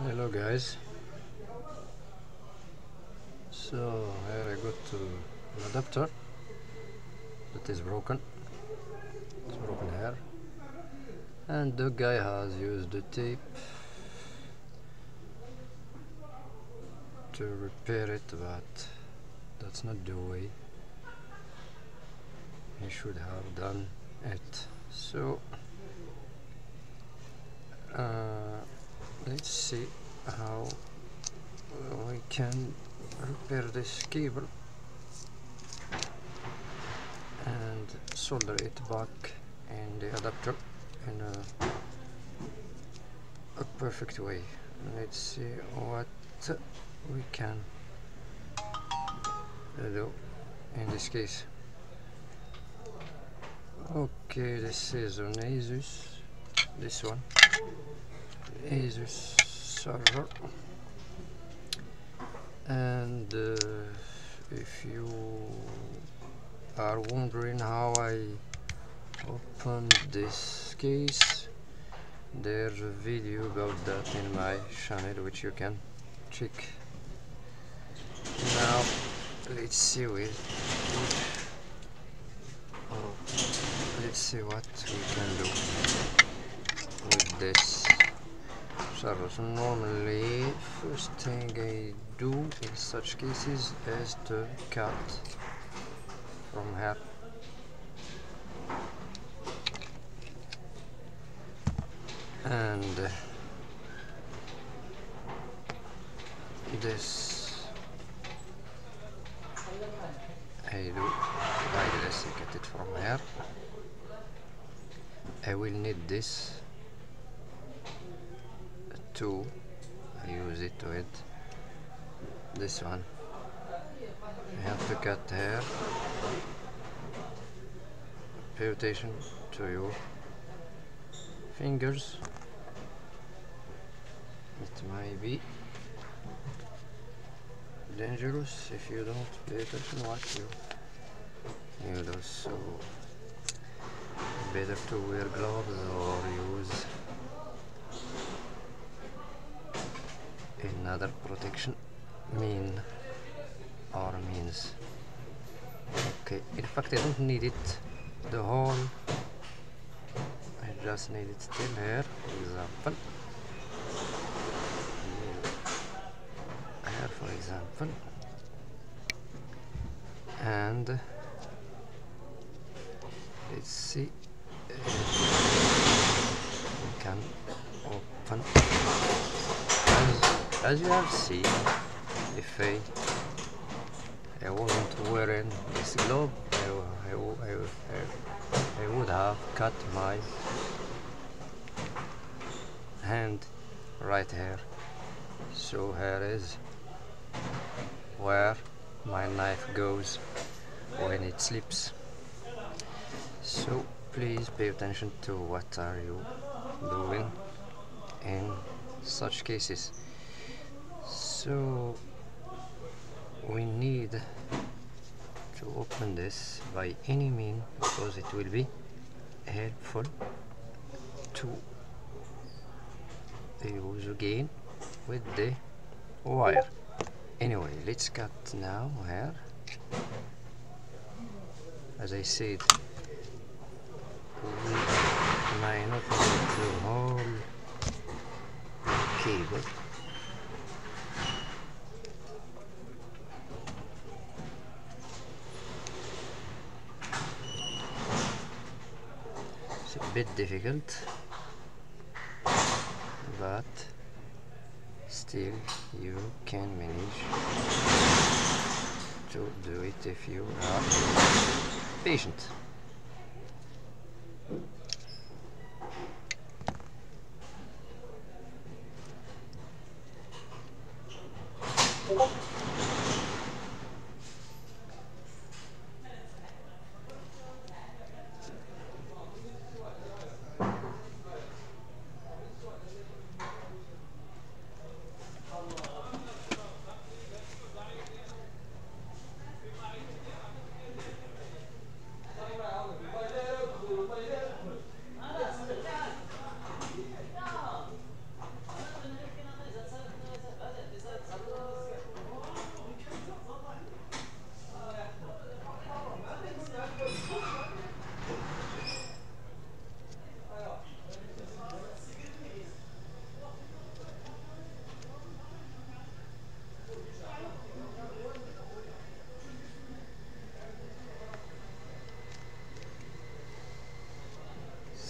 Hello guys, so here I got an adapter that is broken. It's broken here, and the guy has used the tape to repair it, but that's not the way he should have done it. So let's see how we can repair this cable and solder it back in the adapter in a perfect way. Let's see what we can do in this case. Okay, this is an Asus, this one, Asus server, and if you are wondering how I opened this case, there's a video about that in my channel which you can check. Now let's see let's see what we can do with this server. So normally first thing I do in such cases is to cut from here and this I do like this. I cut it from here. I will need this too. I use it with this one. I have to cut here. Pay attention to your fingers. It might be dangerous if you don't pay attention what you do. So better to wear gloves or use another protection means. Okay, in fact I don't need it the whole, I just need it still here, for example, and let's see we can open. As you have seen, if I wasn't wearing this glove, I would have cut my hand right here. So here is where my knife goes when it slips. So please pay attention to what are you doing in such cases. So we need to open this by any means because it will be helpful to use again with the wire. Anyway, let's cut now here. As I said, we might not need the whole cable. It's a bit difficult, but still you can manage to do it if you are patient.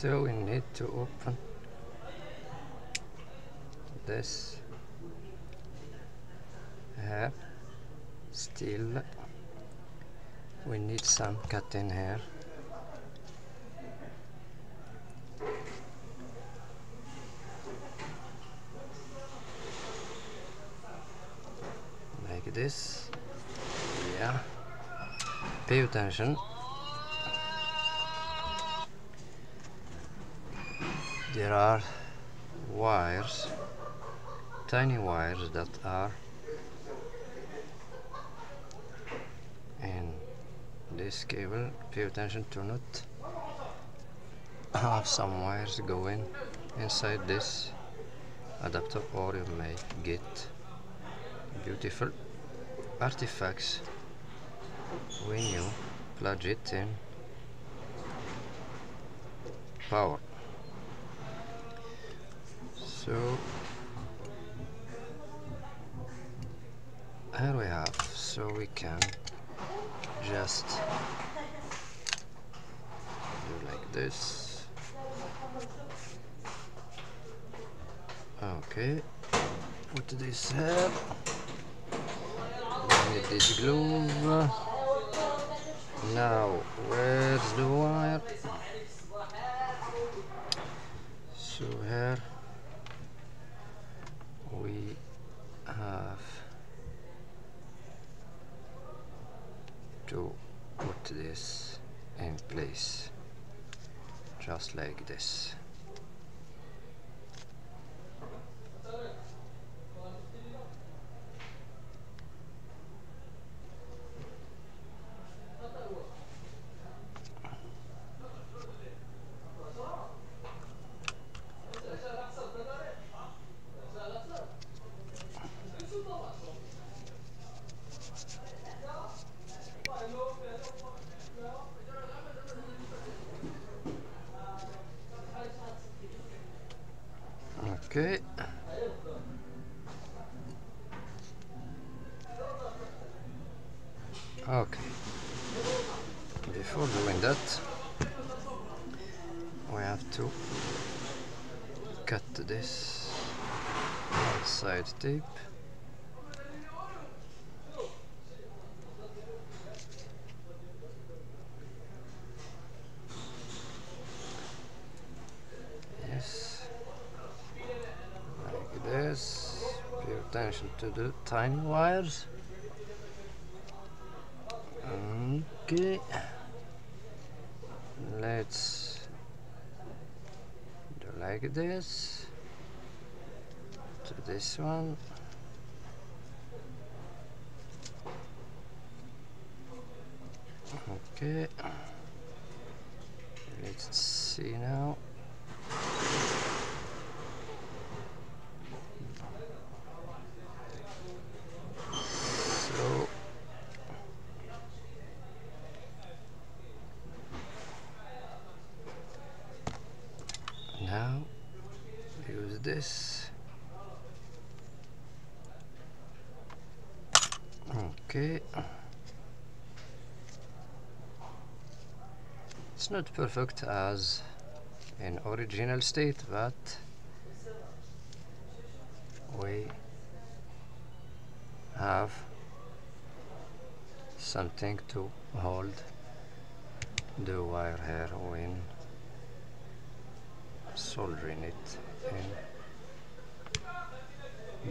So we need to open this here. Still we need some cut in here. Like this. Yeah. Pay attention. There are wires, tiny wires that are in this cable. Pay attention to not have some wires going inside this adapter, or you may get beautiful artifacts when you plug it in power. So here we have, so we can just do like this. Okay, put this here. We need this glove. Now where's the wire? So here we have to put this in place, just like this. Okay. Okay. Before doing that, we have to cut this outside tape. Yes. Like this. Pay attention to the tiny wires. Okay, let's do like this to this one. Okay, let's see now. So now use this. Okay, it's not perfect as in original state, but we have something to hold the wire here when soldering it in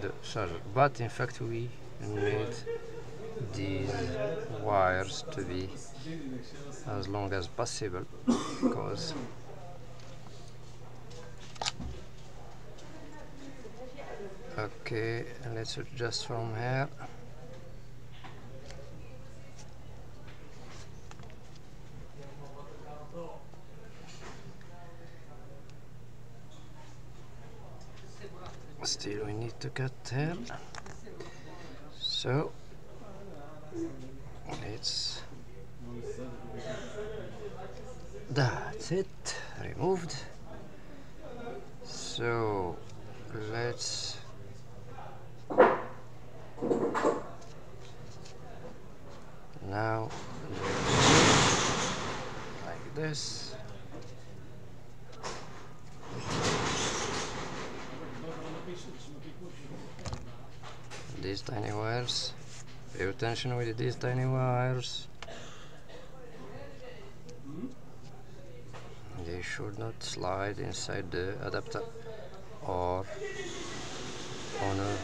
the charger. But in fact we need these wires to be as long as possible, because okay, let's adjust from here. Still we need to cut here, so that's it, removed. So let's now like this. these tiny wires. Pay attention with these tiny wires. They should not slide inside the adapter or on a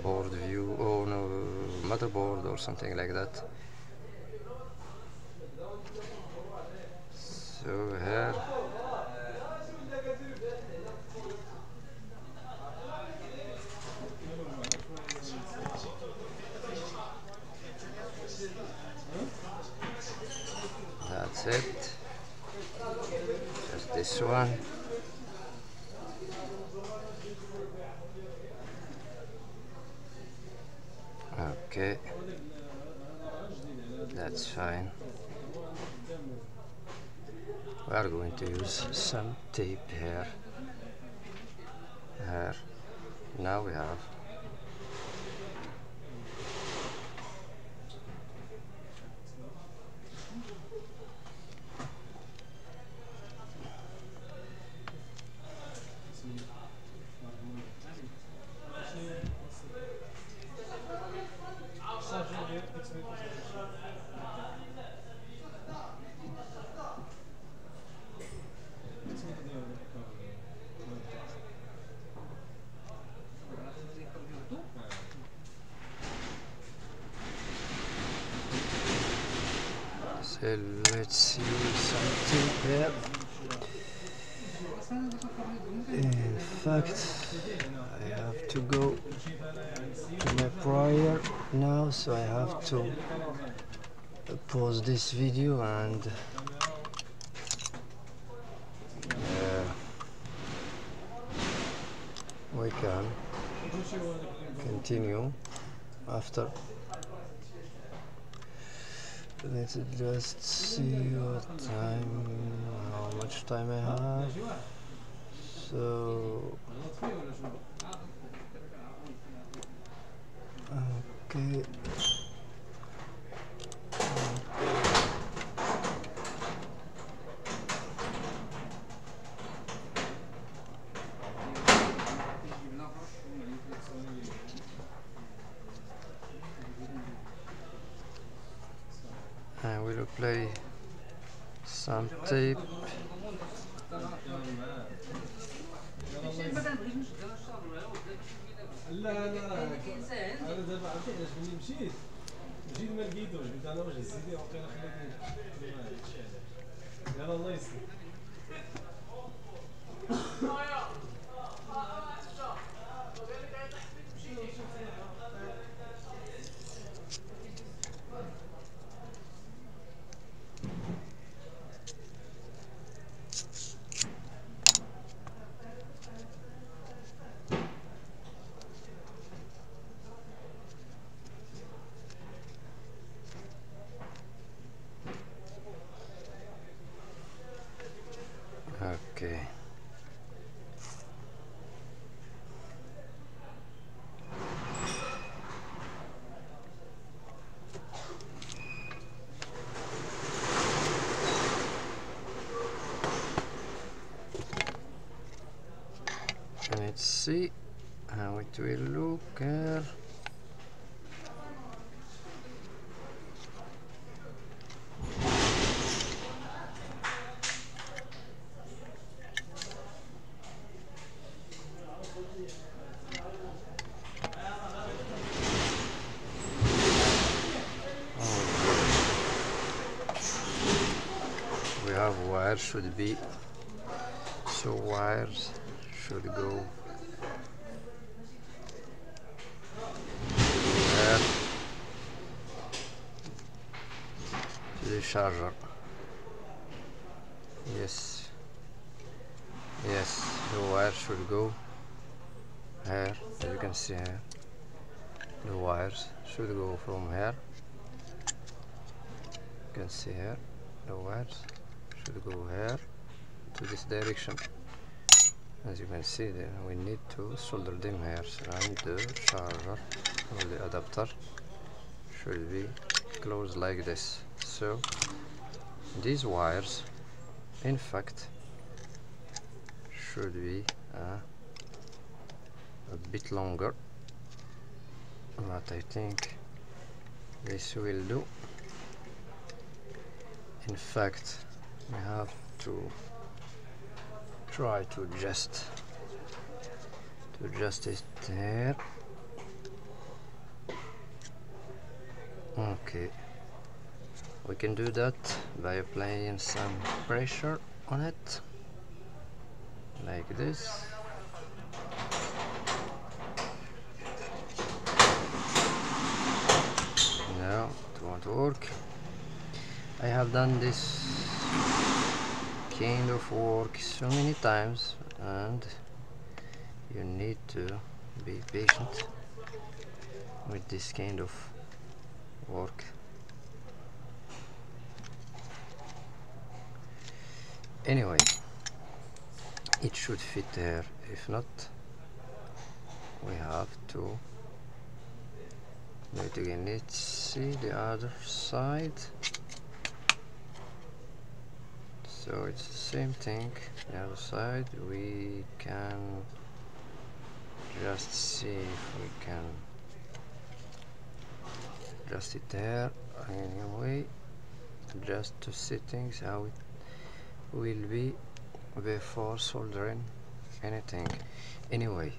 board view, or on a motherboard or something like that. So here that's it, just this one. Okay, that's fine. We are going to use some tape here. Now we have let's use some tape here. In fact, I have to go to my prior now, so I have to pause this video and we can continue after. Let's just see what time, how much time I have. So okay. I will apply some tape. لا انا دابا عرفتي علاش ملي مشيت ما لقيتوش، قلت انا واش هزيتي وقيلا خليتني هادشي علاش. يلا الله يسلمك. Okay. Let's see how it will look here. We have wires should be, so wires should go there to the charger. Yes, the wire should go here, as you can see here. The wires should go from here. You can see here, the wires should go here to this direction. As you can see there, we need to solder them here, and the charger or the adapter should be closed like this. So these wires in fact should be a bit longer, but I think this will do. In fact, we have to try to adjust it there. Okay, we can do that by applying some pressure on it like this. No, it won't work. I have done this kind of work so many times, and you need to be patient with this kind of work. Anyway, it should fit there. If not, we have to do it again. Let's see the other side. So it's the same thing. The other side, we can just see if we can adjust it there. Anyway, adjust the settings how it will be before soldering anything. Anyway,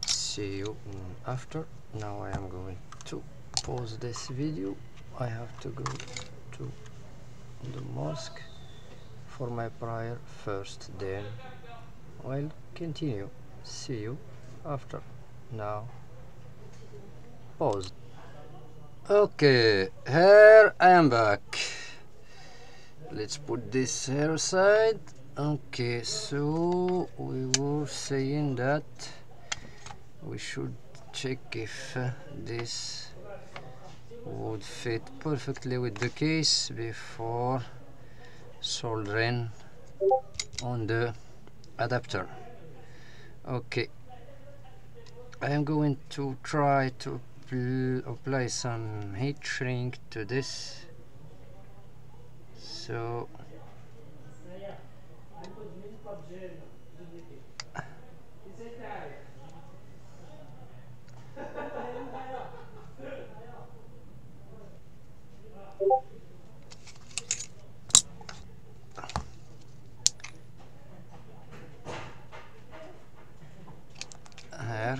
see you after. Now I am going to pause this video. I have to go to the mosque for my prayer first, then I'll continue. See you after. Now pause. Okay, here I am back. Let's put this here aside. Okay, so we were saying that we should check if this would fit perfectly with the case before soldering on the adapter. Okay, I am going to try to apply some heat shrink to this. So here.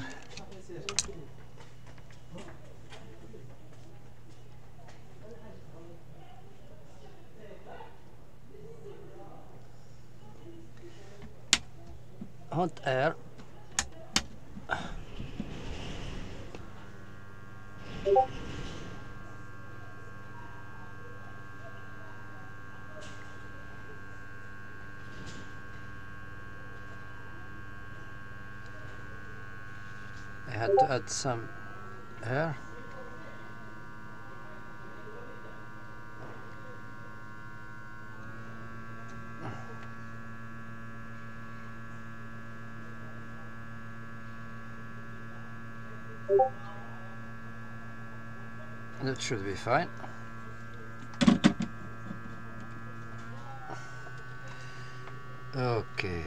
Hot air. I had to add some air. That should be fine. Okay.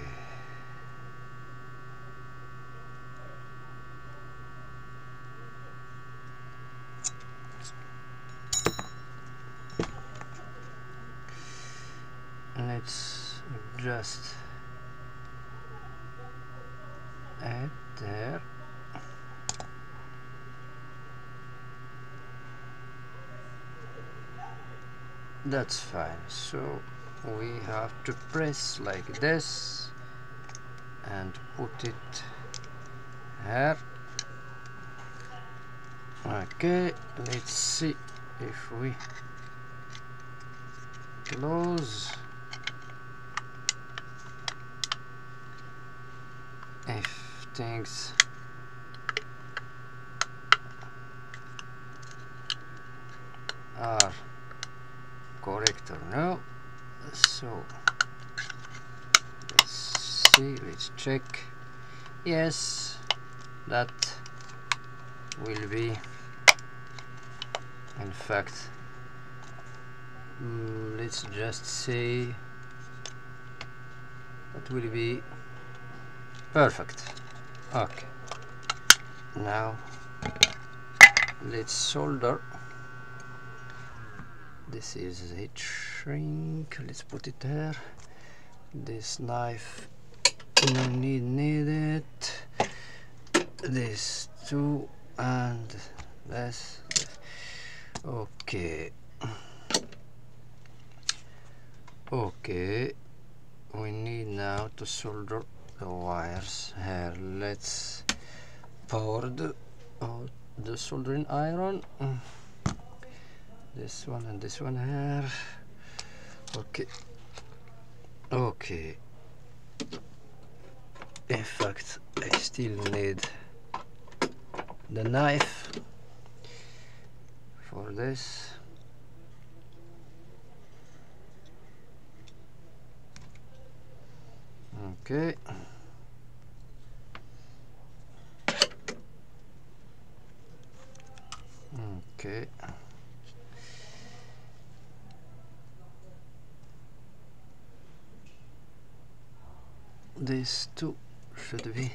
Let's just add there. That's fine. So we have to press like this and put it here. Okay, let's see if we close, if things are correct or no. So let's see, let's check. Yes, that will be, in fact, let's just say that will be perfect. Okay, Now let's solder. This is a heat shrink. Let's put it there. This knife, no need it. This too, and this. Okay. Okay. We need now to solder the wires here. Let's pour the soldering iron. This one and this one here. Okay. Okay. In fact, I still need the knife for this. Okay. Okay. These two should be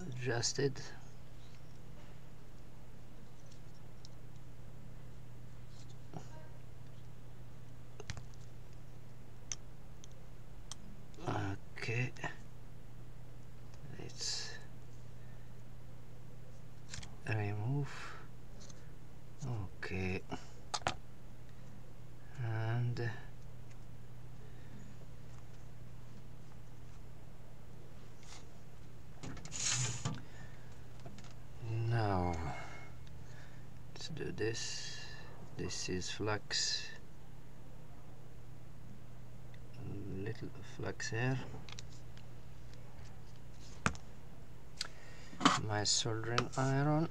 adjusted. Okay. Let's remove. Okay. And now let's do this. This is flux. Little flux here. My soldering iron.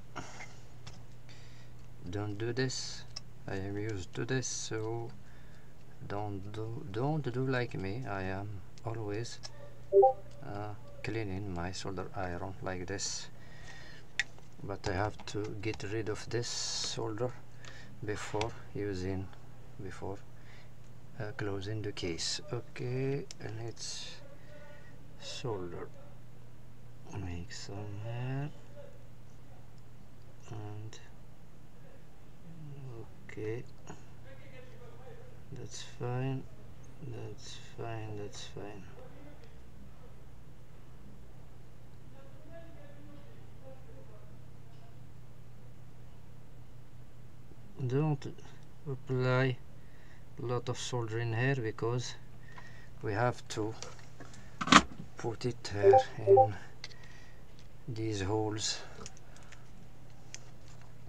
Don't do this. I am used to this, so don't do like me. I am always cleaning my solder iron like this, but I have to get rid of this solder before closing the case. Okay, and it's solder. Make some here, and okay, that's fine, that's fine, that's fine. Don't apply a lot of soldering here, because we have to put it here in these holes.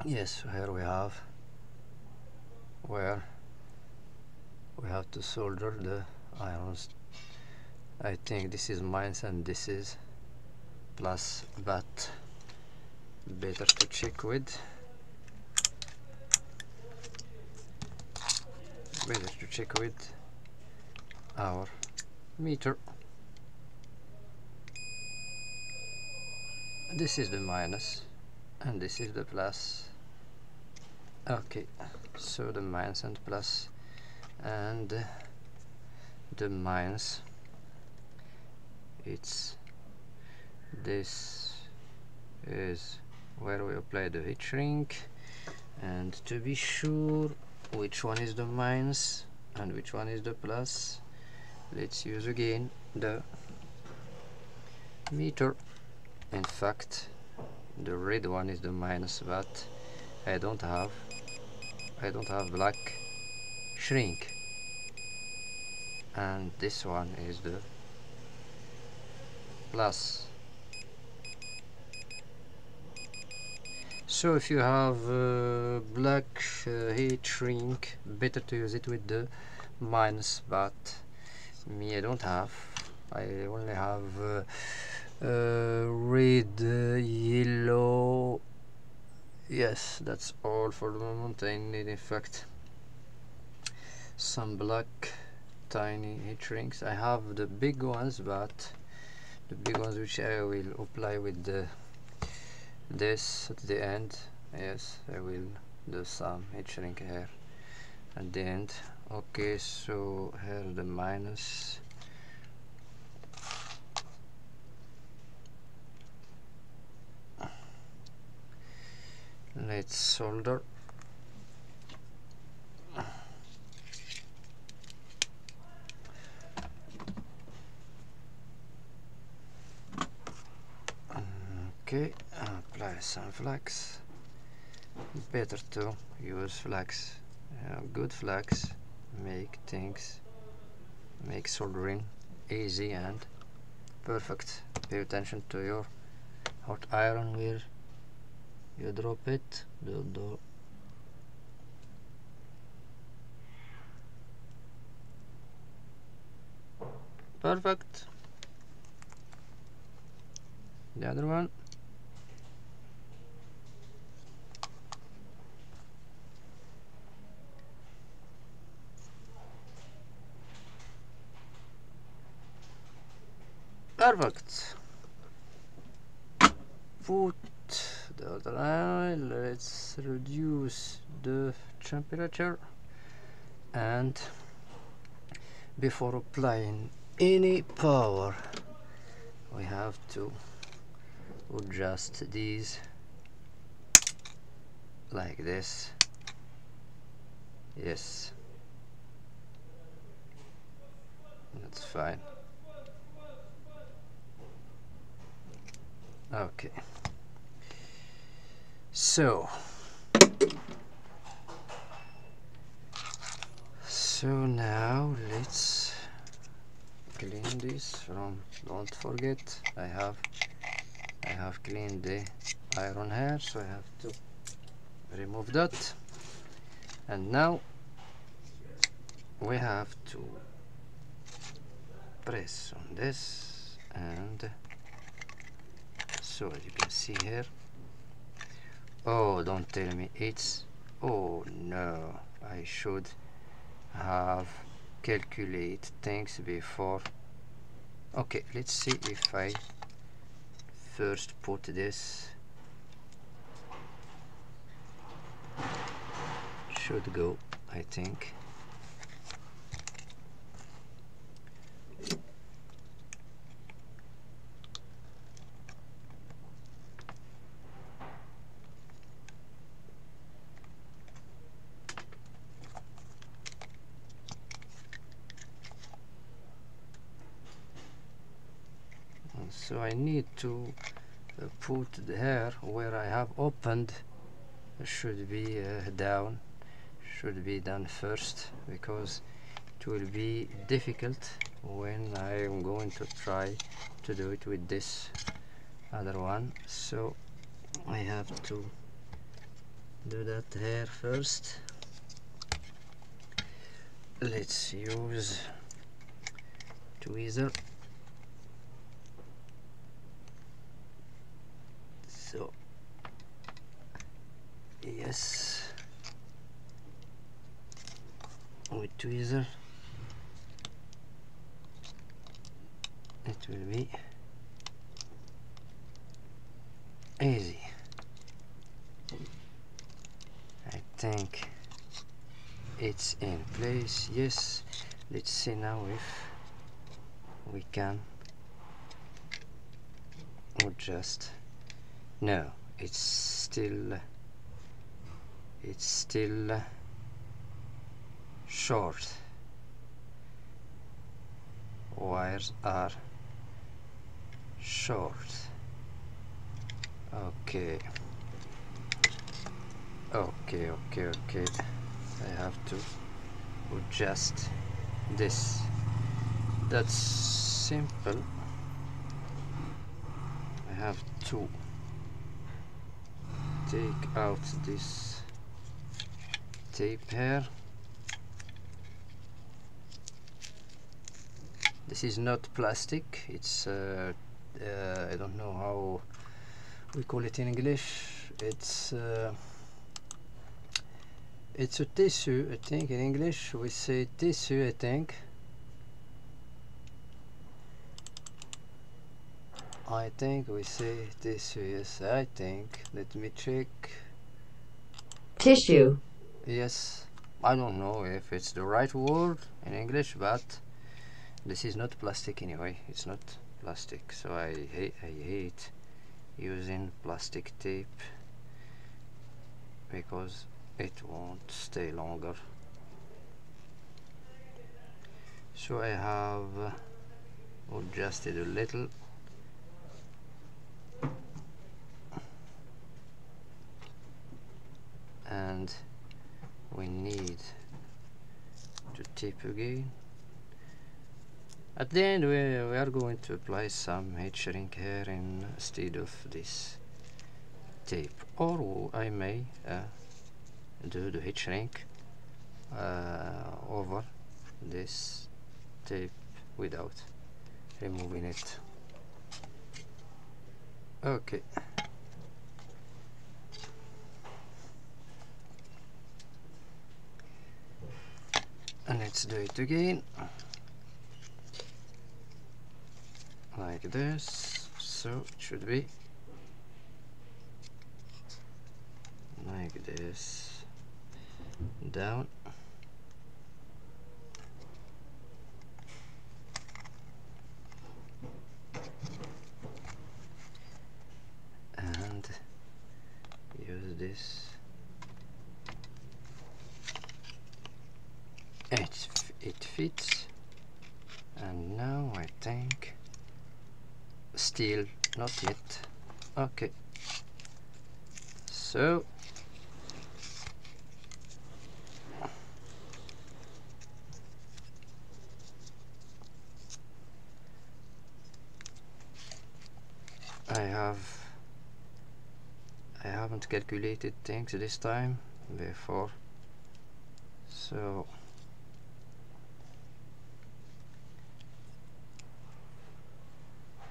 Yes, here we have where we have to solder the irons. I think this is minus and this is plus, but better to check with. Better to check with our meter. This is the minus and this is the plus. Okay, so the minus and plus, and the minus, it's this is where we apply the heat shrink. And to be sure which one is the minus and which one is the plus, let's use again the meter. In fact, the red one is the minus, but I don't have black shrink, and this one is the plus. So if you have black heat shrink, better to use it with the minus, but me, I don't have. I only have red, yellow. Yes, that's all for the moment. I need, in fact, some black tiny heat shrinks. I have the big ones, but the big ones which I will apply with this at the end. Yes, I will do some heat shrink here at the end. Okay, so here the minus. let's solder. Okay, apply some flux. Better to use flux. Good flux make soldering easy and perfect. Pay attention to your hot iron where you drop it. Perfect. The other one. Perfect. Put the other line. Let's reduce the temperature, and before applying any power we have to adjust these like this. Yes, that's fine. Okay, so now let's clean this from, don't forget I have cleaned the iron hair, so I have to remove that. And now we have to press on this, and so as you can see here, oh, don't tell me it's, oh no, I should have calculate things before. Okay, let's see if I first put this, should go, I think. So I need to put the hair where I have opened, should be down, should be done first, because it will be difficult when I am going to try to do it with this other one. So I have to do that hair first. Let's use tweezer. So yes, with tweezer it will be easy. I think it's in place. Yes, let's see now if we can adjust. No, it's still short. Wires are short. Okay. I have to adjust this. That's simple. I have to take out this tape here. This is not plastic, it's I don't know how we call it in English. It's a tissue, I think. In English we say tissue, I think. We say tissue, yes, I think. Let me check. Tissue. Yes, I don't know if it's the right word in English, but this is not plastic anyway. It's not plastic, so I hate using plastic tape. because it won't stay longer. So I have adjusted a little, and we need to tip again. At the end we are going to apply some heat shrink here instead of this tape, or I may do the heat shrink over this tape without removing it. Okay. And let's do it again. Like this. So it should be like this. Down. And use this. It fits, and now I think still not yet. Okay, so I haven't calculated things this time before, so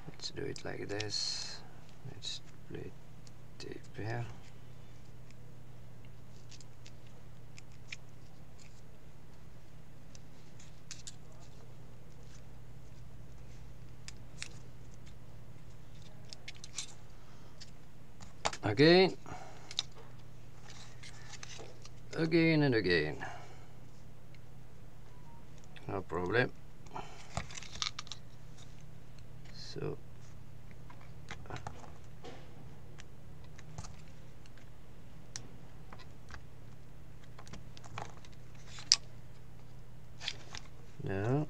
let's do it like this. Let's play tape here. Again and again, no problem. So now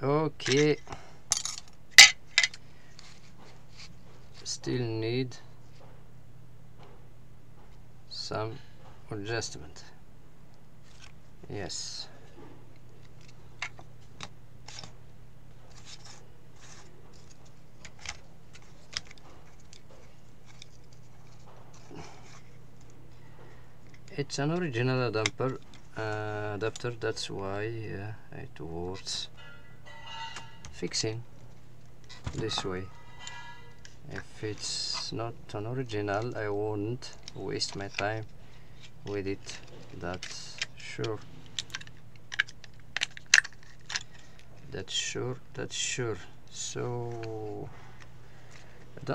okay, still need some adjustment. Yes, it's an original adapter, that's why it works fixing this way. If it's not an original, I won't waste my time with it, that's sure. That's sure. So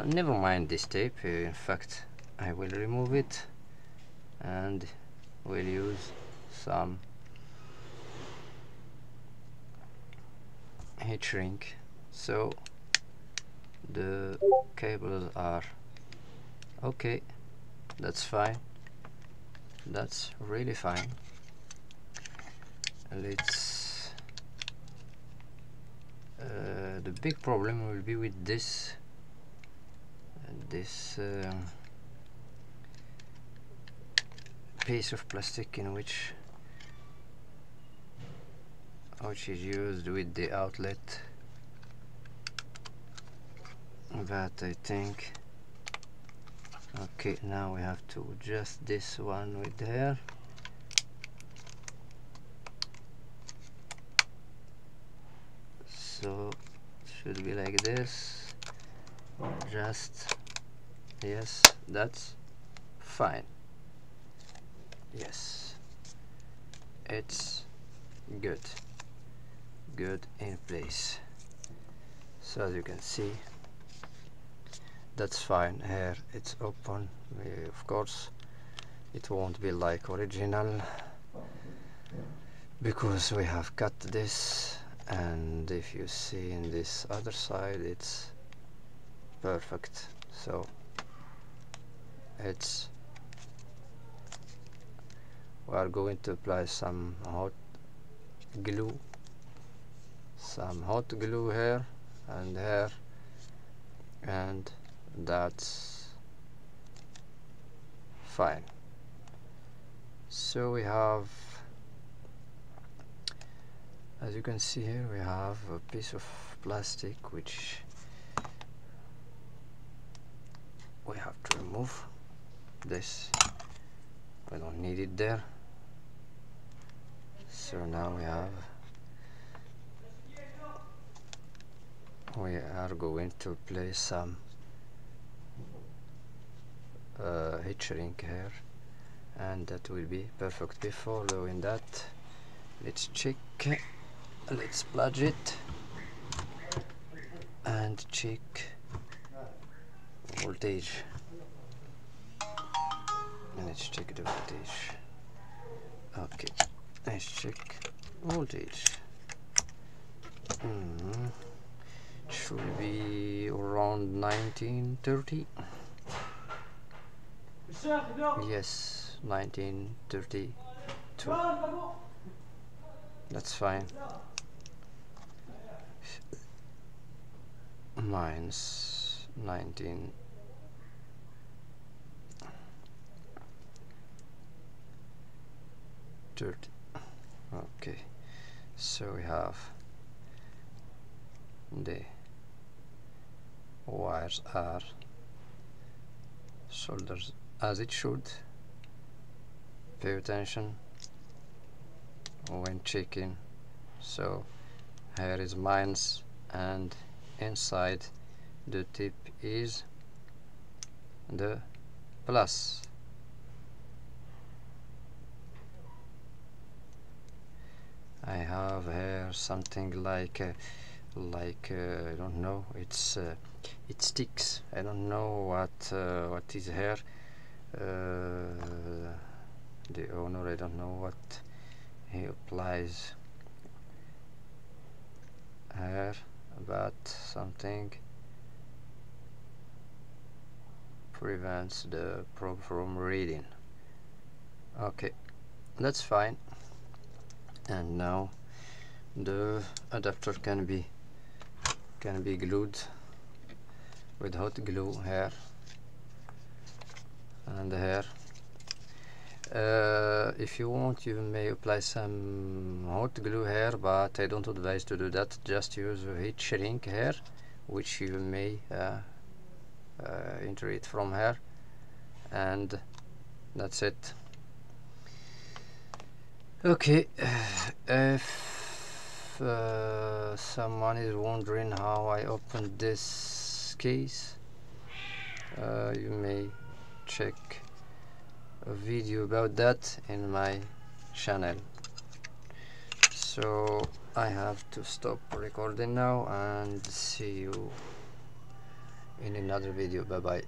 never mind this tape. In fact, I will remove it and will use some heat shrink. So the cables are okay. That's fine. That's really fine. Let's the big problem will be with this piece of plastic in which is used with the outlet, that I think. Okay, now we have to adjust this one with there. So it should be like this. Just yes, that's fine. Yes, it's good. good in place. So as you can see, that's fine. Here it's open. Of course it won't be like original because we have cut this, and if you see in this other side it's perfect. So we are going to apply some hot glue here and here, and that's fine. So we have, as you can see here, we have a piece of plastic which we have to remove. This, we don't need it there. So now we are going to place some heat shrink here, and that will be perfect. Before doing that, let's check, let's plug it and check voltage, and let's check the voltage. Okay, let's check voltage. Should be around 1930. Yes, 1932. That's fine. Mine's 1930. Okay, so we have the wires are soldered as it should. Pay attention when checking. So here is minus, and inside the tip is the plus. I have here something like I don't know, it sticks. I don't know what is here. The owner, I don't know what he applies here, but something prevents the probe from reading. Okay, that's fine. And now the adapter can be glued with hot glue here and here. If you want, you may apply some hot glue here, but I don't advise to do that. Just use a heat shrink here, which you may enter it from here, and that's it. Okay, if someone is wondering how I opened this case, you may check a video about that in my channel. So I have to stop recording now and see you in another video. Bye bye.